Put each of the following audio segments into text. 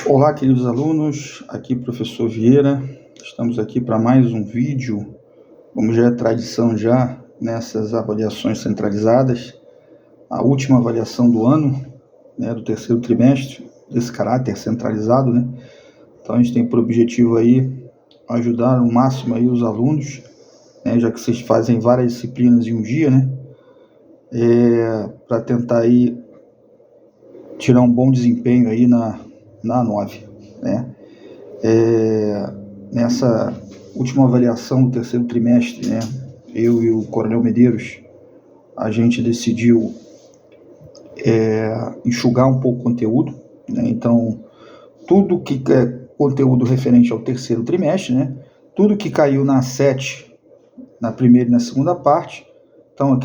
Olá, queridos alunos, aqui professor Vieira. Estamos aqui para mais um vídeo, como já é tradição já nessas avaliações centralizadas, a última avaliação do ano, né, do terceiro trimestre, desse caráter centralizado, né? Então a gente tem por objetivo aí ajudar ao máximo aí os alunos, né, já que vocês fazem várias disciplinas em um dia, né? Para tentar aí tirar um bom desempenho aí na A9, né? Nessa última avaliação do terceiro trimestre, né, eu e o Coronel Medeiros, a gente decidiu enxugar um pouco o conteúdo, né? Então, tudo que é conteúdo referente ao terceiro trimestre, né, tudo que caiu na A7, na primeira e na segunda parte, então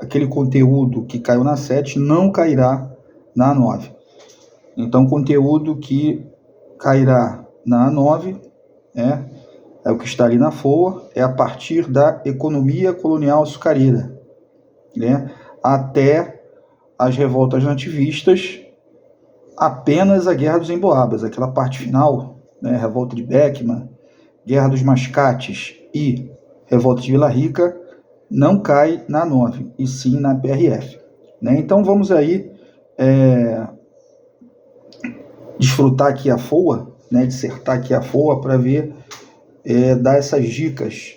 aquele conteúdo que caiu na A7 não cairá na A9. Então, conteúdo que cairá na A9 é o que está ali na FOA, é a partir da economia colonial açucareira, né, até as revoltas nativistas, apenas a Guerra dos Emboabas, aquela parte final, né, Revolta de Beckman, Guerra dos Mascates e Revolta de Vila Rica, não cai na A9, e sim na PRF. Né? Então vamos aí desfrutar aqui a FOA, né, dissertar aqui a FOA para ver, dar essas dicas,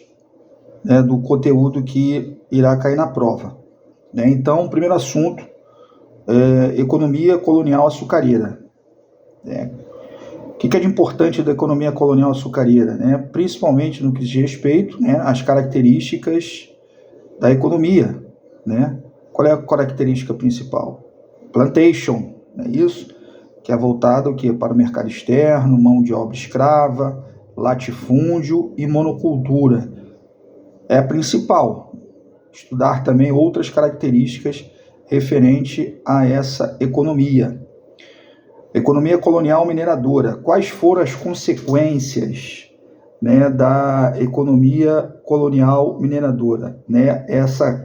né, do conteúdo que irá cair na prova. Né? Então, o primeiro assunto é economia colonial açucareira. Né? O que é de importante da economia colonial açucareira? Né? Principalmente no que diz respeito, né, às características da economia. Né? Qual é a característica principal? Plantation, não é isso? Que é voltado para o mercado externo, mão de obra escrava, latifúndio e monocultura. É a principal. Estudar também outras características referente a essa economia. Economia colonial mineradora. Quais foram as consequências, né, da economia colonial mineradora? Né?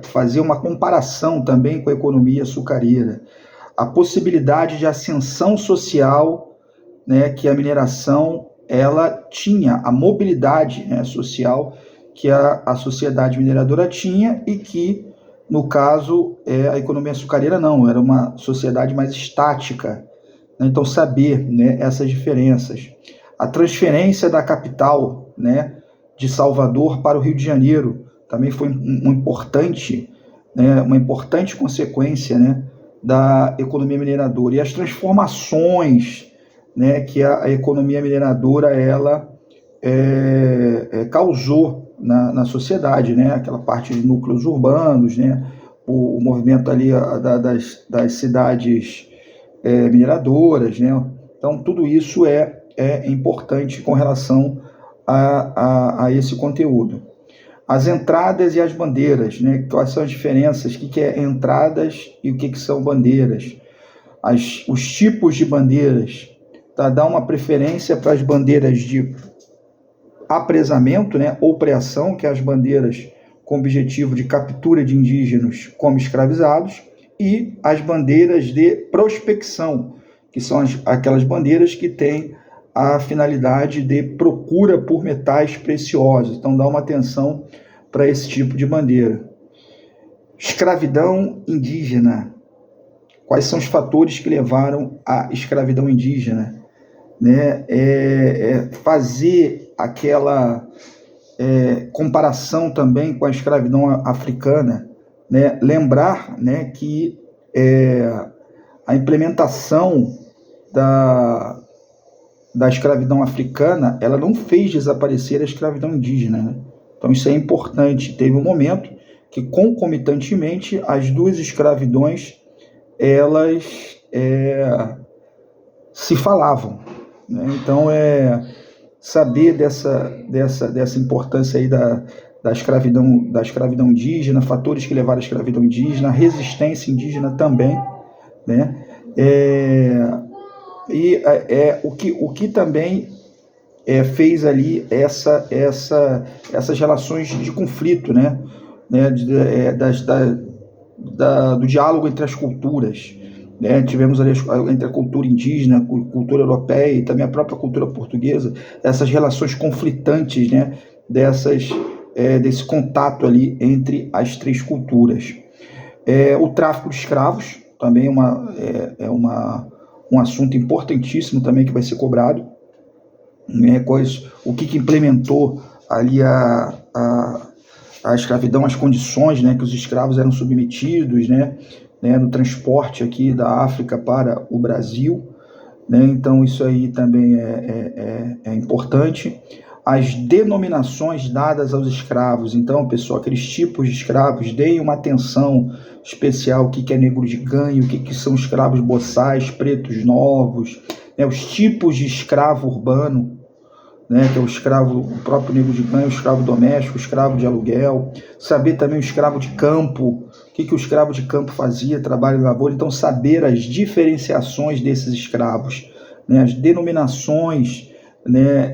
Fazer uma comparação também com a economia açucareira. A possibilidade de ascensão social, né, que a mineração ela tinha, a mobilidade, né, social que a sociedade mineradora tinha e que, no caso, a economia açucareira não, era uma sociedade mais estática. Né? Então, saber, né, essas diferenças. A transferência da capital, né, de Salvador para o Rio de Janeiro também foi uma importante consequência, né, da economia mineradora. E as transformações, né, que a economia mineradora ela causou na sociedade, né, aquela parte de núcleos urbanos, né, o movimento ali das cidades mineradoras, né. Então tudo isso é importante com relação a esse conteúdo. As entradas e as bandeiras, né? Quais são as diferenças? O que é entradas e o que são bandeiras? Os tipos de bandeiras, tá? Dá uma preferência para as bandeiras de apresamento, né? Ou preação, que é as bandeiras com objetivo de captura de indígenas como escravizados, e as bandeiras de prospecção, que são aquelas bandeiras que têm a finalidade de procura por metais preciosos. Então, dá uma atenção para esse tipo de bandeira. Escravidão indígena. Quais são os fatores que levaram à escravidão indígena? Né? Fazer aquela comparação também com a escravidão africana. Né? Lembrar, né, que a implementação da escravidão africana, ela não fez desaparecer a escravidão indígena, né? Então isso é importante. Teve um momento que concomitantemente as duas escravidões elas se falavam, né? Então saber dessa importância aí da escravidão indígena, fatores que levaram à escravidão indígena, a resistência indígena também, né? O que também fez ali essas relações de conflito, né? Do diálogo entre as culturas. né? Tivemos ali entre a cultura indígena, a cultura europeia e também a própria cultura portuguesa, essas relações conflitantes, né? Desse contato ali entre as três culturas. O tráfico de escravos também um assunto importantíssimo também que vai ser cobrado, né? O que implementou ali a escravidão, as condições, né, que os escravos eram submetidos, né, no transporte aqui da África para o Brasil, né? Então isso aí também é importante. As denominações dadas aos escravos, então, pessoal, aqueles tipos de escravos, deem uma atenção especial, o que é negro de ganho, o que são escravos boçais, pretos novos, né? Os tipos de escravo urbano, né, que é o próprio negro de ganho, o escravo doméstico, o escravo de aluguel, saber também o escravo de campo, o que o escravo de campo fazia, trabalho e lavoura, então saber as diferenciações desses escravos, né, as denominações, né,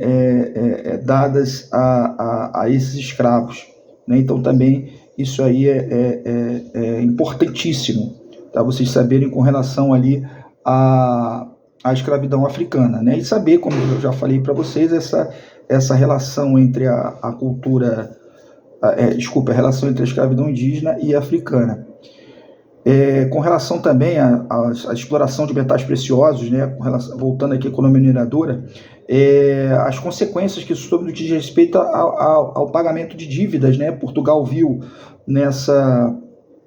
dadas a esses escravos, né? Então também isso aí é importantíssimo, tá? Vocês saberem com relação ali a escravidão africana, né? E saber, como eu já falei para vocês, essa relação entre a relação entre a escravidão indígena e africana. Com relação também à exploração de metais preciosos, né? Voltando aqui à economia mineradora, as consequências que isso tudo diz respeito ao pagamento de dívidas, né? Portugal viu nessa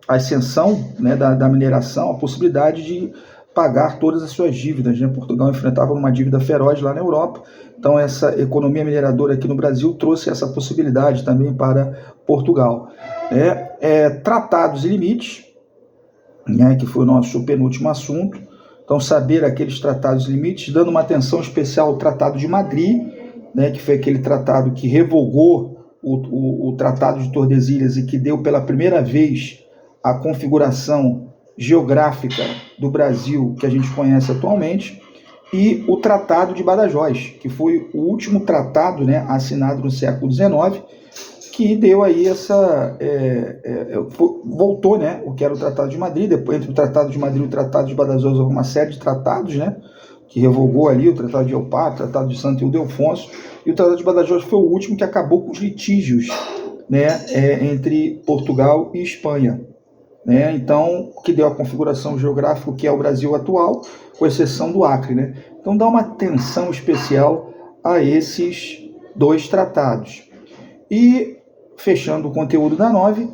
ascensão, né, da mineração a possibilidade de pagar todas as suas dívidas, né? Portugal enfrentava uma dívida feroz lá na Europa, então essa economia mineradora aqui no Brasil trouxe essa possibilidade também para Portugal. Tratados e limites, né, que foi o nosso penúltimo assunto, então saber aqueles tratados e limites, dando uma atenção especial ao Tratado de Madrid, né, que foi aquele tratado que revogou o Tratado de Tordesilhas e que deu pela primeira vez a configuração geográfica do Brasil que a gente conhece atualmente, e o Tratado de Badajoz, que foi o último tratado, né, assinado no século XIX, que deu aí voltou, né, o que era o Tratado de Madrid. Depois, entre o Tratado de Madrid e o Tratado de Badajoz, houve uma série de tratados, né, que revogou ali o Tratado de Elpar, o Tratado de Santo Ildefonso, e o Tratado de Badajoz foi o último que acabou com os litígios, né, entre Portugal e Espanha, né? Então, que deu a configuração geográfica que é o Brasil atual, com exceção do Acre, né? Então, dá uma atenção especial a esses dois tratados. E, fechando o conteúdo da 9,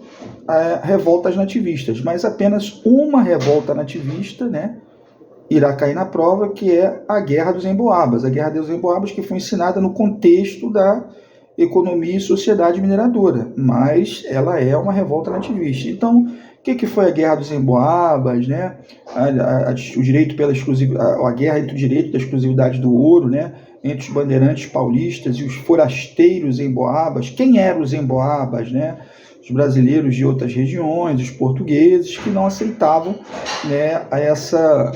revoltas nativistas, mas apenas uma revolta nativista, né, irá cair na prova, que é a Guerra dos Emboabas. A Guerra dos Emboabas, que foi ensinada no contexto da economia e sociedade mineradora, mas ela é uma revolta nativista. Então, o que foi a Guerra dos Emboabas, né? O direito pela a guerra entre o direito da exclusividade do ouro, né, entre os bandeirantes paulistas e os forasteiros emboabas. Quem eram os emboabas, né? Os brasileiros de outras regiões, os portugueses, que não aceitavam, né, essa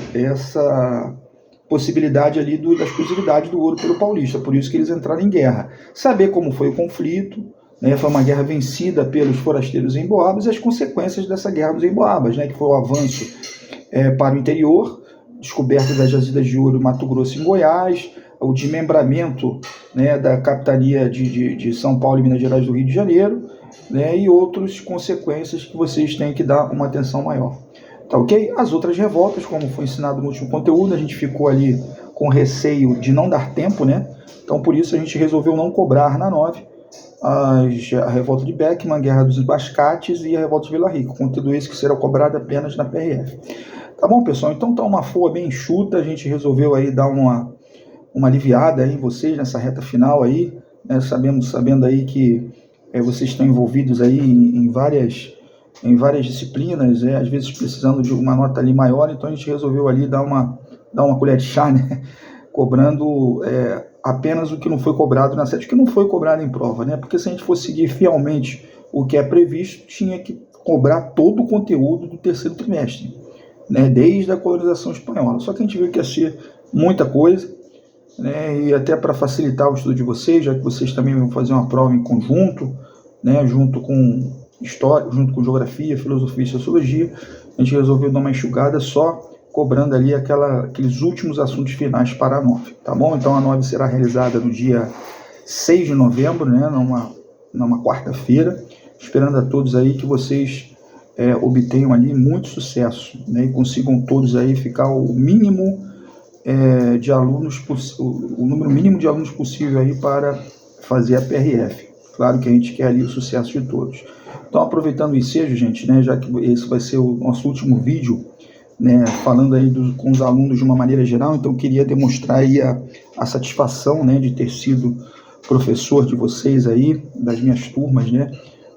possibilidade ali da exclusividade do ouro pelo paulista, por isso que eles entraram em guerra. Saber como foi o conflito, né, foi uma guerra vencida pelos forasteiros emboabas, e as consequências dessa Guerra dos Emboabas, né, que foi o avanço para o interior, descoberta das jazidas de ouro em Mato Grosso e em Goiás, o desmembramento, né, da capitania de São Paulo e Minas Gerais do Rio de Janeiro, né, e outras consequências que vocês têm que dar uma atenção maior. Tá ok? As outras revoltas, como foi ensinado no último conteúdo, a gente ficou ali com receio de não dar tempo, né? Então, por isso, a gente resolveu não cobrar na 9 a revolta de Beckman, a Guerra dos Bascates e a revolta de Vila Rica. Conteúdo esse que será cobrado apenas na PRF. Tá bom, pessoal? Então, tá uma FOA bem enxuta. A gente resolveu aí dar uma aliviada aí em vocês nessa reta final aí, né? Sabendo aí que vocês estão envolvidos aí em várias disciplinas, às vezes precisando de uma nota ali maior, então a gente resolveu ali dar uma colher de chá, né? Cobrando apenas o que não foi cobrado na sede, o que não foi cobrado em prova, né? Porque se a gente fosse seguir fielmente o que é previsto, tinha que cobrar todo o conteúdo do terceiro trimestre, né? Desde a colonização espanhola. Só que a gente viu que ia ser muita coisa, né? E até para facilitar o estudo de vocês, já que vocês também vão fazer uma prova em conjunto, né? Junto com história, junto com geografia, filosofia e sociologia, a gente resolveu dar uma enxugada só cobrando ali aqueles últimos assuntos finais para a 9, tá bom? Então a 9 será realizada no dia 6 de novembro, né, numa quarta-feira, esperando a todos aí que vocês obtenham ali muito sucesso, né, e consigam todos aí ficar o mínimo de alunos, o número mínimo de alunos possível aí para fazer a PRF. Claro que a gente quer ali o sucesso de todos. Então, aproveitando o ensejo, gente, né, já que esse vai ser o nosso último vídeo, né, falando aí com os alunos de uma maneira geral, então queria demonstrar aí a satisfação, né, de ter sido professor de vocês aí, das minhas turmas, né,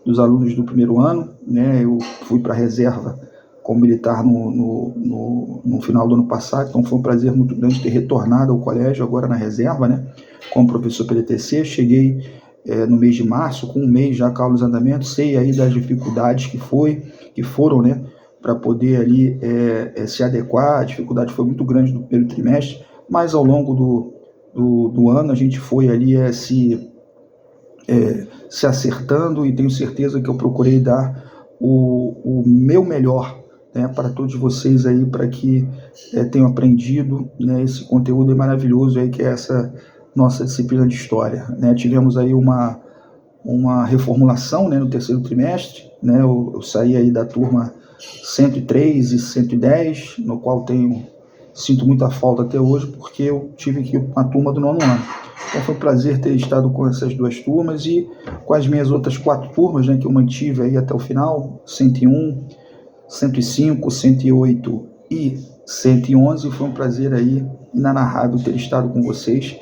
dos alunos do primeiro ano, né, eu fui para a reserva como militar no final do ano passado, então foi um prazer muito grande ter retornado ao colégio, agora na reserva, né, como professor PDTC. Cheguei no mês de março, com um mês já com aulas em andamento, sei aí das dificuldades que foram, né, para poder ali se adequar. A dificuldade foi muito grande no primeiro trimestre, mas ao longo do ano a gente foi ali se acertando, e tenho certeza que eu procurei dar o meu melhor, né, para todos vocês aí, para que tenham aprendido, né, esse conteúdo maravilhoso aí que é essa nossa disciplina de história, né? Tivemos aí uma reformulação, né, no terceiro trimestre, né? Eu saí aí da turma 103 e 110, no qual sinto muita falta até hoje, porque eu tive que ir para a turma do nono ano. Então foi um prazer ter estado com essas duas turmas e com as minhas outras 4 turmas, né, que eu mantive aí até o final, 101, 105, 108 e 111. Foi um prazer aí inenarrável ter estado com vocês,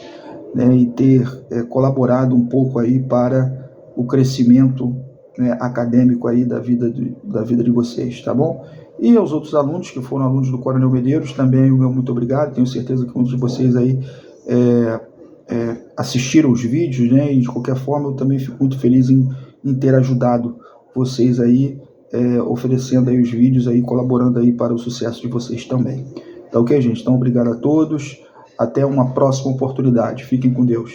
né, e ter colaborado um pouco aí para o crescimento, né, acadêmico aí da vida de vocês, tá bom? E aos outros alunos que foram alunos do Coronel Medeiros, também o meu muito obrigado. Tenho certeza que muitos de vocês aí assistiram os vídeos, né, e de qualquer forma eu também fico muito feliz em ter ajudado vocês aí, oferecendo aí os vídeos aí, colaborando aí para o sucesso de vocês também. Tá ok, gente? Então, obrigado a todos. Até uma próxima oportunidade. Fiquem com Deus.